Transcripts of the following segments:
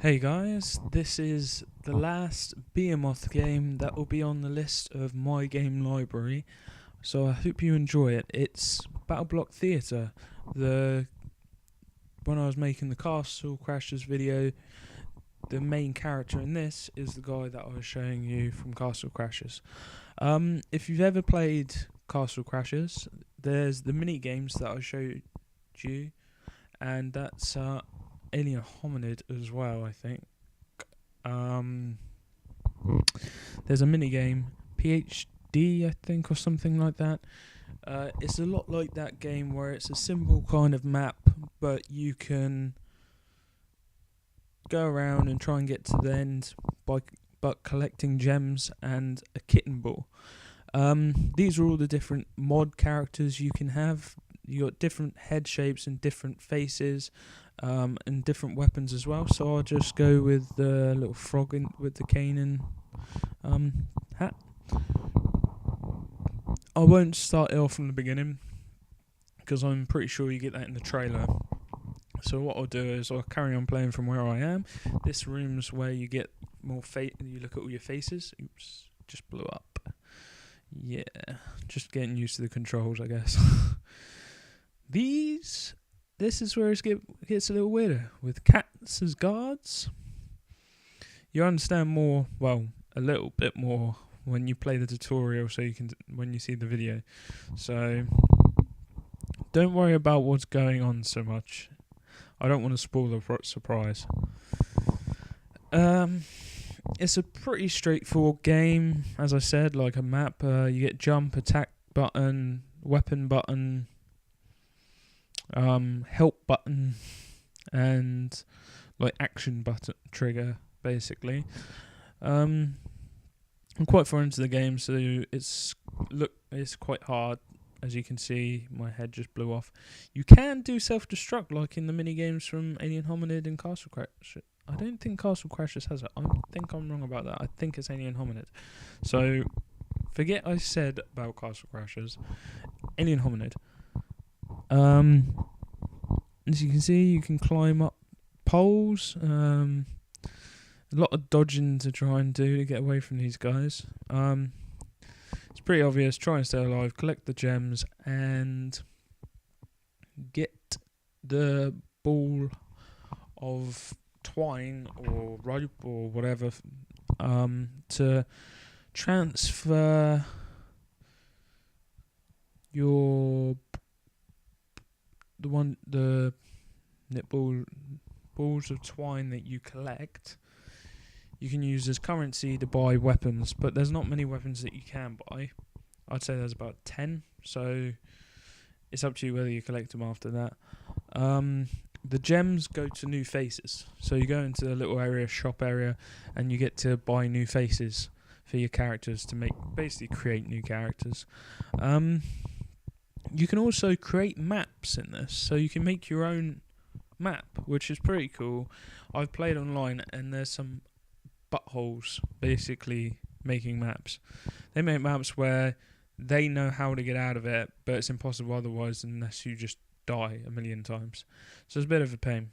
Hey guys, this is the last behemoth game that will be on the list of my game library, so I hope you enjoy it. It's BattleBlock Theatre. When I was making the Castle Crashers video, the main character in this is the guy that I was showing you from Castle Crashers. If you've ever played Castle Crashers, there's the mini games that I showed you, and that's Alien Hominid as well, I think. Um, there's a mini game, PhD, I think, or something like that. It's a lot like that game where it's a simple kind of map, but you can go around and try and get to the end but collecting gems and a kitten ball. These are all the different mod characters you can have. You got different head shapes and different faces, and different weapons as well. So I'll just go with the little frog with the cane and hat. I won't start it off from the beginning because I'm pretty sure you get that in the trailer. So what I'll do is I'll carry on playing from where I am. This room's where you get more you look at all your faces. Oops, just blew up. Yeah, just getting used to the controls, I guess. This is where it gets a little weirder with cats as guards. You understand more, well, a little bit more when you play the tutorial, so you can when you see the video. So don't worry about what's going on so much. I don't want to spoil the surprise. It's a pretty straightforward game, as I said, like a map. You get jump, attack button, weapon button, help button, and like action button trigger, basically. I'm quite far into the game, so it's quite hard. As you can see, my head just blew off. You can do self-destruct like in the mini games from Alien Hominid and Castle Crash. I don't think Castle Crashers has it. I think I'm wrong about that. I think it's Alien Hominid. So forget I said about Castle Crashers. Alien Hominid. As you can see, you can climb up poles. A lot of dodging to try and do to get away from these guys. It's pretty obvious. Try and stay alive, collect the gems, and get the ball of twine or rope or whatever to transfer the balls of twine that you collect. You can use as currency to buy weapons, but there's not many weapons that you can buy. I'd say there's about 10, so it's up to you whether you collect them after that. The gems go to new faces, so you go into the little shop area, and you get to buy new faces for your characters to basically create new characters. You can also create maps in this, so you can make your own map, which is pretty cool. I've played online, and there's some buttholes basically making maps. They make maps where they know how to get out of it, but it's impossible otherwise unless you just die a million times. So it's a bit of a pain.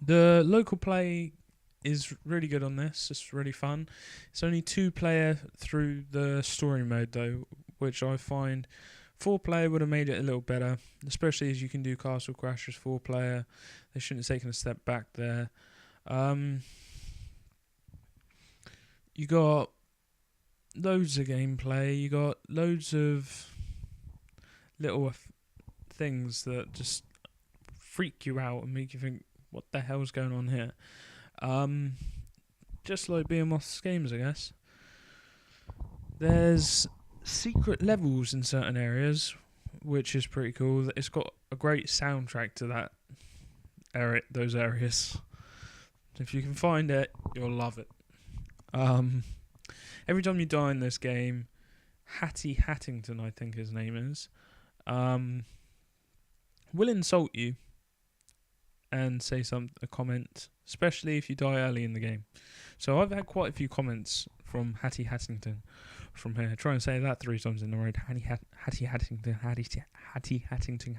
The local play is really good on this. It's really fun. It's only 2-player through the story mode though, which I find 4-player would have made it a little better, especially as you can do Castle Crashers 4-player. They shouldn't have taken a step back there. You got loads of gameplay. You got loads of little things that just freak you out and make you think, what the hell's going on here? Just like Behemoth's games, I guess. There's secret levels in certain areas, which is pretty cool. It's got a great soundtrack to that those areas. If you can find it, you'll love it. Every time you die in this game, Hattie Hattington, I think his name is, will insult you and say a comment, especially if you die early in the game. So I've had quite a few comments from Hattie Hattington from here. Try and say that 3 times in a row. Hattie Hattington,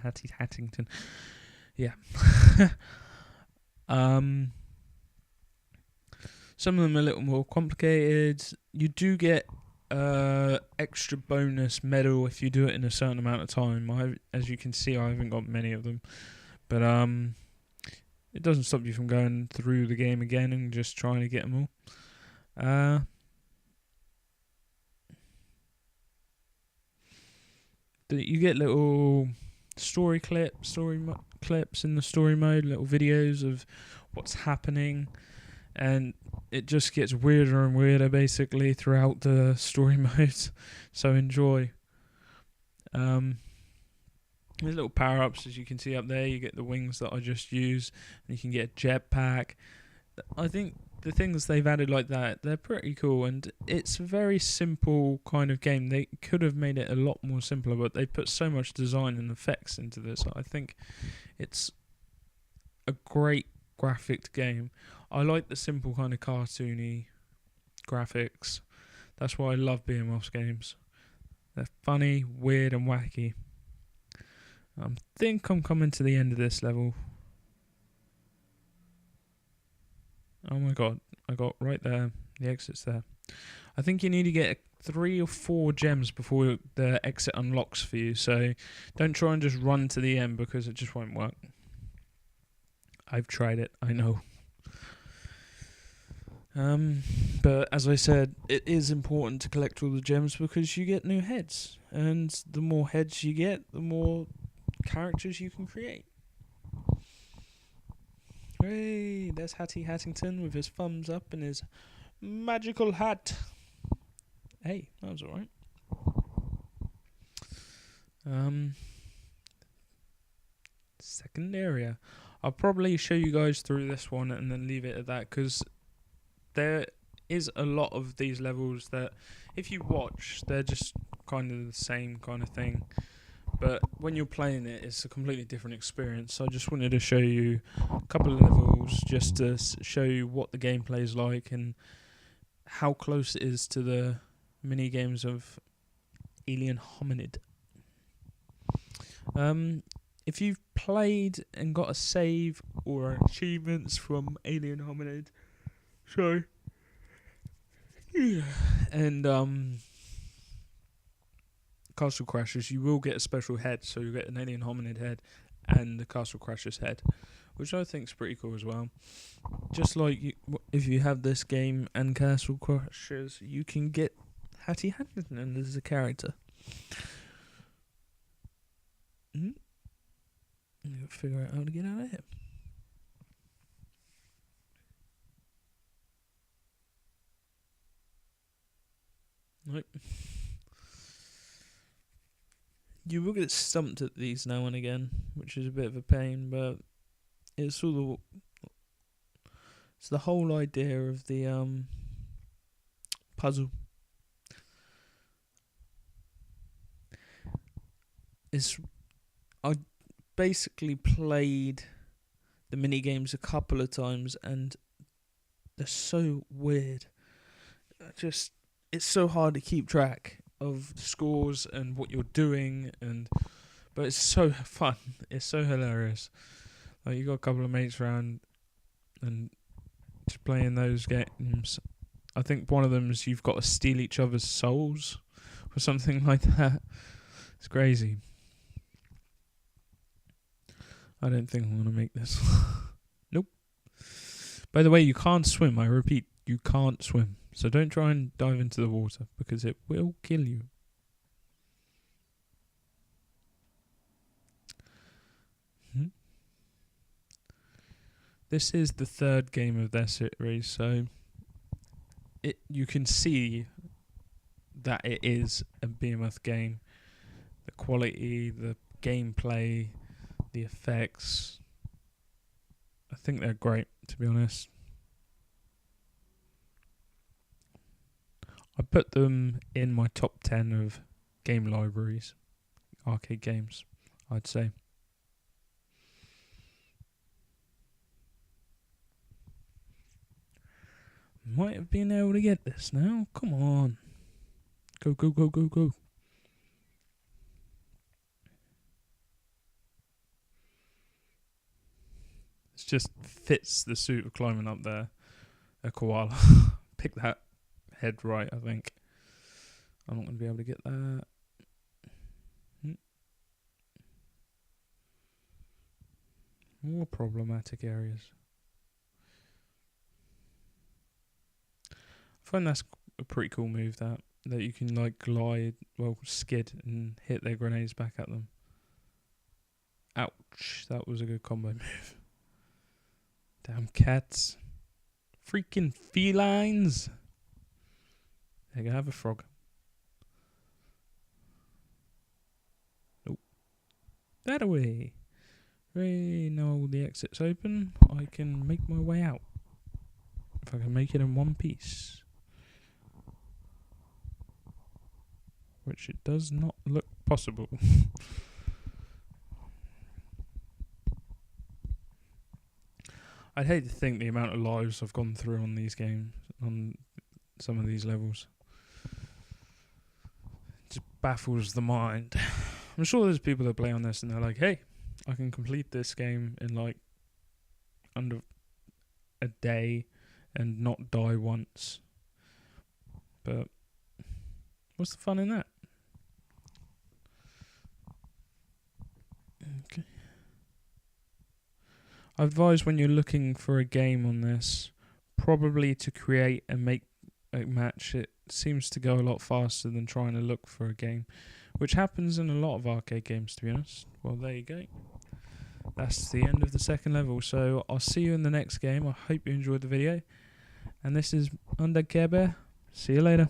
Hattie Hattington. Yeah. Some of them are a little more complicated. You do get extra bonus medal if you do it in a certain amount of time. As you can see, I haven't got many of them, but it doesn't stop you from going through the game again and just trying to get them all. You get little story clips in the story mode, little videos of what's happening, and it just gets weirder and weirder basically throughout the story mode. So enjoy. There's little power-ups, as you can see up there. You get the wings that I just used, and you can get a jetpack. I think the things they've added like that, they're pretty cool, and it's a very simple kind of game. They could have made it a lot more simpler, but they put so much design and effects into this. I think it's a great graphic game. I like the simple kind of cartoony graphics. That's why I love behemoth games. They're funny, weird, and wacky. I think I'm coming to the end of this level. Oh my god, I got right there. The exit's there. I think you need to get 3 or 4 gems before the exit unlocks for you, so don't try and just run to the end because it just won't work. I've tried it, I know. But as I said, it is important to collect all the gems because you get new heads, and the more heads you get, the more characters you can create. Hey, there's Hattie Hattington with his thumbs up and his magical hat. Hey, that was alright. Second area. I'll probably show you guys through this one and then leave it at that, because there is a lot of these levels that, if you watch, they're just kind of the same kind of thing. But when you're playing it, it's a completely different experience. So I just wanted to show you a couple of levels just to show you what the gameplay is like and how close it is to the mini games of Alien Hominid. If you've played and got a save or achievements from Alien Hominid, and Castle Crashers, you will get a special head, so you get an Alien Hominid head and the Castle Crashers head, which I think is pretty cool as well. Just like if you have this game and Castle Crashers, you can get Hattie Hattington as a character. I'm going to figure out how to get out of here. Nope. You will get stumped at these now and again, which is a bit of a pain, but it's the whole idea of the puzzle. I basically played the mini games a couple of times, and they're so weird. It's so hard to keep track of scores and what you're doing, but it's so fun. It's so hilarious. Like, you got a couple of mates around and just playing those games. I think one of them is you've got to steal each other's souls or something like that. It's crazy. I don't think I'm going to make this. Nope. By the way, you can't swim. I repeat, you can't swim. So don't try and dive into the water because it will kill you. This is the third game of their series, so you can see that it is a behemoth game. The quality, the gameplay, the effects, I think they're great, to be honest. I put them in my top 10 of game libraries, arcade games, I'd say. Might have been able to get this now. Come on. Go, go, go, go, go. It just fits the suit of climbing up there. a koala. Pick that head right, I think. I'm not going to be able to get that. More problematic areas. I find that's a pretty cool move, that you can like glide, well, skid and hit their grenades back at them. Ouch, that was a good combo move. Damn cats. Freaking felines. There you go, have a frog. Nope. That away. Hooray, now all the exits open. I can make my way out. If I can make it in one piece. Which it does not look possible. I'd hate to think the amount of lives I've gone through on these games, on some of these levels. It just baffles the mind. I'm sure there's people that play on this and they're like, hey, I can complete this game in like under a day and not die once. But what's the fun in that? Okay. I advise when you're looking for a game on this, probably to create and make a match. It seems to go a lot faster than trying to look for a game, which happens in a lot of arcade games, to be honest. Well, there you go. That's the end of the second level, so I'll see you in the next game. I hope you enjoyed the video. And this is Undead Care Bear. See you later.